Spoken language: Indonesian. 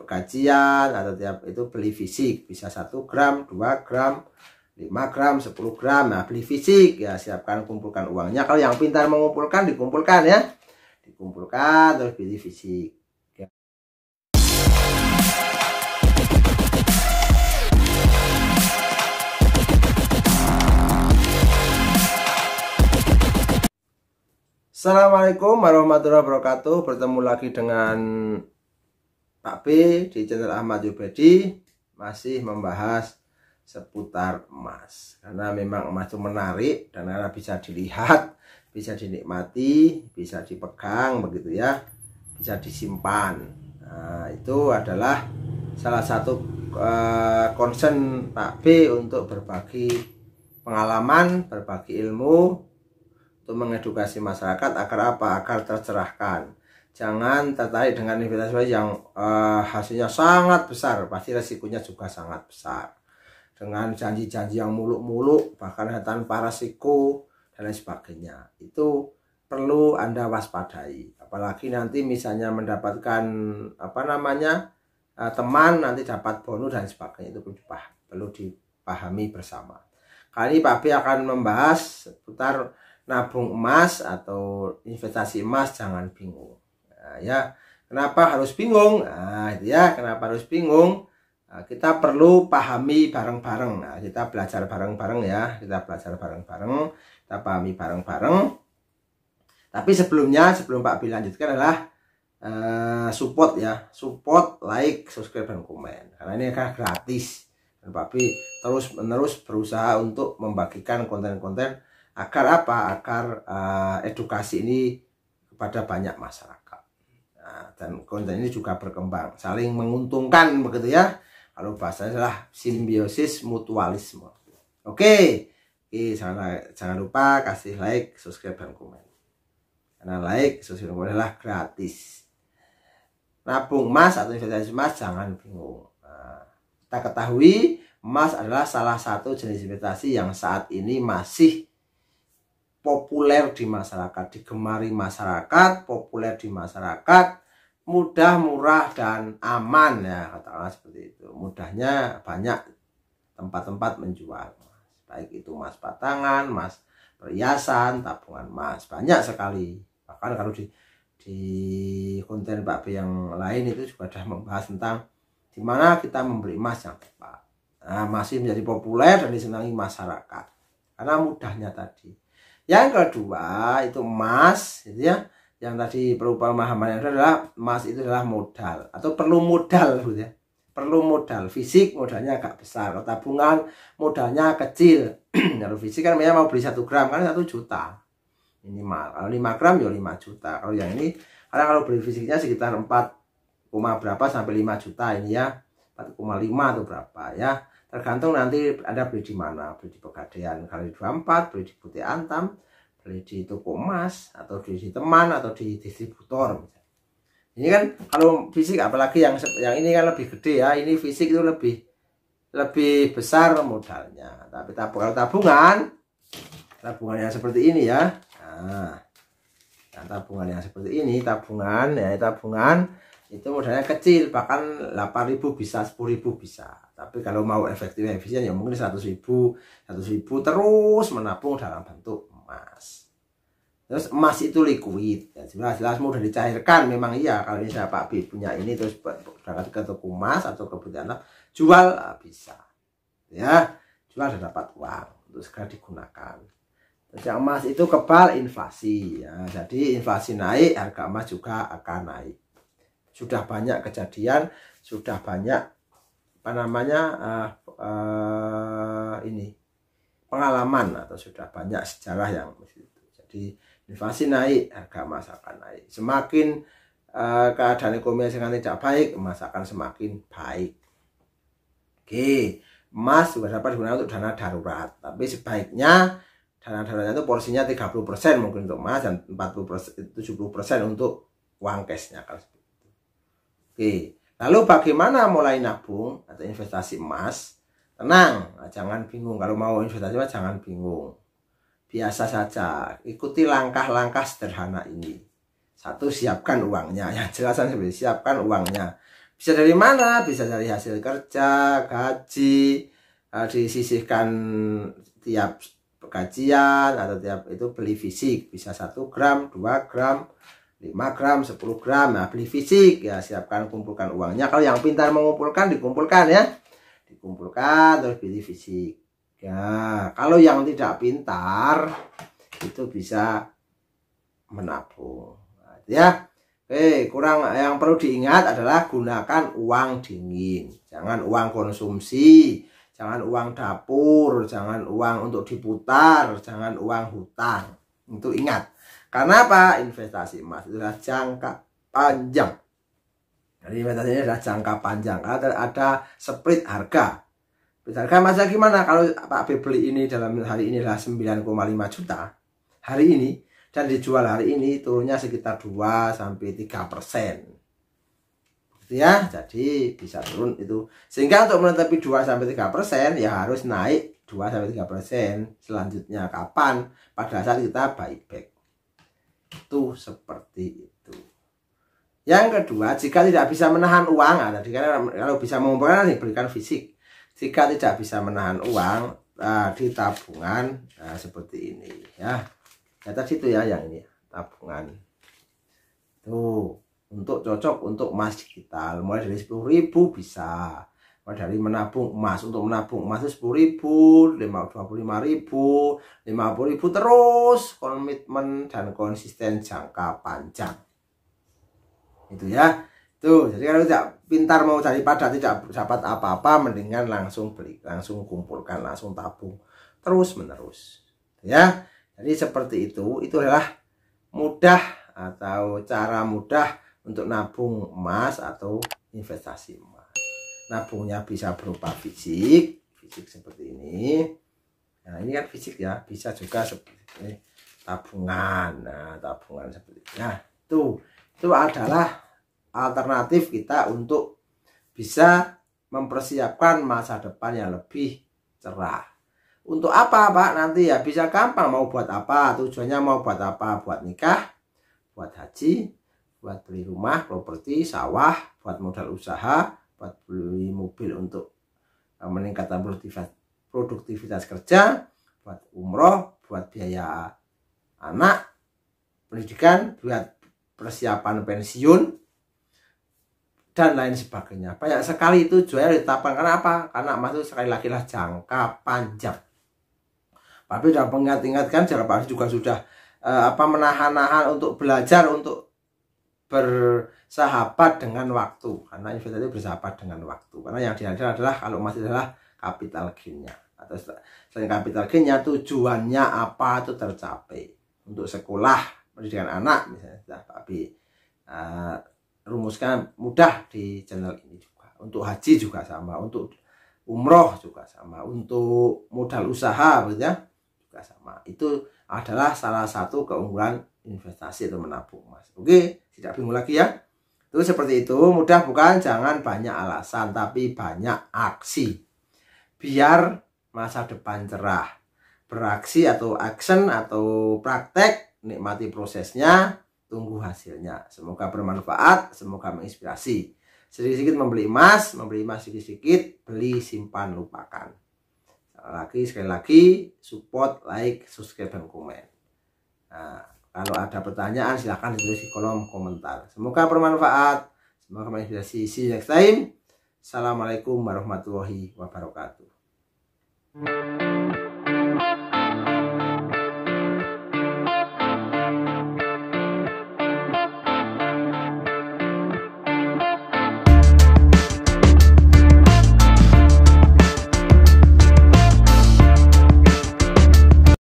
gajian atau tiap itu beli fisik, bisa 1 gram, 2 gram, 5 gram, 10 gram. Nah, beli fisik ya, siapkan, kumpulkan uangnya. Kalau yang pintar mengumpulkan, dikumpulkan ya, dikumpulkan terus beli fisik. Assalamualaikum warahmatullahi wabarakatuh. Bertemu lagi dengan Pak B di channel Ahmad Jubaidi. Masih membahas seputar emas, karena memang emas itu menarik dan karena bisa dilihat, bisa dinikmati, bisa dipegang begitu ya, bisa disimpan. Nah, itu adalah salah satu concern Pak B untuk berbagi pengalaman, berbagi ilmu, untuk mengedukasi masyarakat agar apa? Agar tercerahkan. Jangan tertarik dengan investasi yang hasilnya sangat besar, pasti resikonya juga sangat besar. Dengan janji-janji yang muluk-muluk, bahkan tanpa resiko dan lain sebagainya. Itu perlu Anda waspadai. Apalagi nanti misalnya mendapatkan teman, nanti dapat bonus dan sebagainya, itu perlu dipahami bersama. Kali ini Pak B akan membahas seputar nabung emas atau investasi emas. Jangan bingung. Nah, ya, kenapa harus bingung? Nah, itu ya, kenapa harus bingung? Nah, kita perlu pahami bareng-bareng. Nah, kita belajar bareng-bareng ya, kita belajar bareng-bareng, kita pahami bareng-bareng. Tapi sebelum Pak B lanjutkan adalah support ya, support, like, subscribe dan komen. Karena ini akan gratis. Dan Pak B terus-menerus berusaha untuk membagikan konten-konten agar apa? Agar edukasi ini kepada banyak masyarakat. Nah, dan konten ini juga berkembang, saling menguntungkan begitu ya. Kalau bahasanya adalah simbiosis mutualisme. Oke, jangan lupa kasih like, subscribe dan komen. Karena like, subscribe dan komen adalah gratis. Nabung emas atau investasi emas jangan bingung. Nah, kita ketahui emas adalah salah satu jenis investasi yang saat ini masih populer di masyarakat, digemari masyarakat, populer di masyarakat, mudah, murah, dan aman ya, katakanlah seperti itu. Mudahnya banyak tempat-tempat menjual emas, baik itu emas batangan, emas perhiasan, tabungan emas, banyak sekali. Bahkan kalau di konten Pak B yang lain itu juga sudah membahas tentang di mana kita membeli emas yang tepat. Nah, masih menjadi populer dan disenangi masyarakat karena mudahnya tadi. Yang kedua itu emas, gitu ya. Yang tadi perlu pemahaman yang adalah emas itu adalah modal atau perlu modal, gitu ya. Perlu modal fisik, modalnya agak besar. Kalau tabungan modalnya kecil. Kalau fisik kan memang mau beli 1 gram kan 1 juta minimal. Kalau 5 gram ya 5 juta. Kalau yang ini, karena kalau beli fisiknya sekitar 4, berapa sampai 5 juta ini ya. 4,5 atau berapa ya. Tergantung nanti Anda beli di mana, beli di Pegadaian kali 24, beli di Putih Antam, beli di toko emas, atau beli di teman, atau di distributor. Ini kan kalau fisik, apalagi yang ini kan lebih gede ya, ini fisik itu lebih besar modalnya. Tapi kalau tabungan yang seperti ini ya, nah tabungan yang seperti ini, tabungan itu modalnya kecil, bahkan 8.000 bisa, 10.000 bisa. Tapi kalau mau efektif efisien ya mungkin 100.000 terus menabung dalam bentuk emas. Terus emas itu liquid ya, jelas mudah dicairkan memang iya. Kalau misalnya Pak B punya ini terus berangkat ke toko emas atau ke Putih Antam jual bisa ya, jual dan dapat uang untuk segera digunakan. Terus yang emas itu kebal inflasi ya, jadi inflasi naik harga emas juga akan naik. Sudah banyak kejadian, sudah banyak pengalaman atau sudah banyak sejarah yang begitu. Jadi inflasi naik, harga emas akan naik. Semakin keadaan ekonomi yang tidak baik, emas akan semakin baik. Oke, emas juga dapat digunakan untuk dana darurat. Tapi sebaiknya dana daruratnya itu porsinya 30% mungkin untuk emas dan 70% untuk uang cashnya. Oke, lalu bagaimana mulai nabung atau investasi emas? Tenang, jangan bingung. Kalau mau investasi emas jangan bingung. Biasa saja, ikuti langkah-langkah sederhana ini. 1, siapkan uangnya. Yang jelasan seperti siapkan uangnya. Bisa dari mana? Bisa dari hasil kerja, gaji, disisihkan tiap gajian atau tiap itu beli fisik, bisa 1 gram, 2 gram, 5 gram, 10 gram. Nah, beli fisik ya, siapkan, kumpulkan uangnya. Kalau yang pintar mengumpulkan, dikumpulkan ya, dikumpulkan terus beli fisik ya. Kalau yang tidak pintar itu bisa menabung ya. Kurang yang perlu diingat adalah gunakan uang dingin, jangan uang konsumsi, jangan uang dapur, jangan uang untuk diputar, jangan uang hutang. Itu ingat. Karena apa? Investasi emas itu adalah jangka panjang. Jadi investasinya adalah jangka panjang. Karena ada split harga. Split harga masa gimana? Kalau Pak B beli ini dalam hari ini adalah 9,5 juta hari ini, dan dijual hari ini, turunnya sekitar 2-3%. Ya, jadi bisa turun itu. Sehingga untuk menetapi 2-3% ya harus naik 2-3%. Selanjutnya kapan? Pada saat kita buyback. Itu seperti itu. Yang kedua, jika tidak bisa menahan uang, tadi kalau bisa mengumpulkan diberikan fisik. Jika tidak bisa menahan uang, di tabungan seperti ini ya. Ya tadi itu ya, yang ini tabungan. Tuh, untuk cocok untuk emas digital mulai dari 10.000 bisa. Mulai dari menabung emas, untuk menabung emas itu 10.000, 25.000, 50.000 terus komitmen dan konsisten jangka panjang. Itu ya. Tuh, jadi kalau tidak pintar mau daripada tidak dapat apa-apa, mendingan langsung beli, langsung kumpulkan, langsung tabung terus menerus. Ya. Jadi seperti itu adalah mudah atau cara mudah untuk nabung emas atau investasi emas. Nabungnya bisa berupa fisik seperti ini. Nah, ini kan fisik ya, bisa juga seperti tabungan. Nah, tabungan seperti ini. Nah, itu adalah alternatif kita untuk bisa mempersiapkan masa depan yang lebih cerah. Untuk apa Pak? Nanti ya bisa gampang, mau buat apa, tujuannya mau buat apa, buat nikah, buat haji, buat beli rumah, properti, sawah, buat modal usaha, buat beli mobil untuk meningkatkan produktivitas kerja, buat umroh, buat biaya anak, pendidikan, buat persiapan pensiun, dan lain sebagainya. Banyak sekali itu tujuannya ditetapkan. Karena apa? Karena emas itu sekali lagi lah jangka panjang. Tapi sudah mengingat-ingatkan, jangan Pak juga sudah menahan-nahan untuk belajar untuk bersahabat dengan waktu. Karena investasi bersahabat dengan waktu. Karena yang dihadirkan adalah kalau emas adalah capital gain-nya. Atau selain capital gain-nya, tujuannya apa itu tercapai. Untuk sekolah, pendidikan anak misalnya, sudah Pak B rumuskan mudah di channel ini juga. Untuk haji juga sama, untuk umroh juga sama, untuk modal usaha gitu ya, juga sama. Itu adalah salah satu keunggulan investasi atau menabung emas. Oke, tidak bingung lagi ya. Itu seperti itu, mudah bukan? Jangan banyak alasan, tapi banyak aksi. Biar masa depan cerah. Beraksi atau action atau praktek, nikmati prosesnya, tunggu hasilnya. Semoga bermanfaat, semoga menginspirasi. Sedikit-sedikit membeli emas sedikit-sedikit, beli, simpan, lupakan. Sekali lagi, support, like, subscribe, dan komen. Nah, kalau ada pertanyaan silahkan ditulis di kolom komentar. Semoga bermanfaat, semoga menginspirasi. See you next time. Assalamualaikum warahmatullahi wabarakatuh.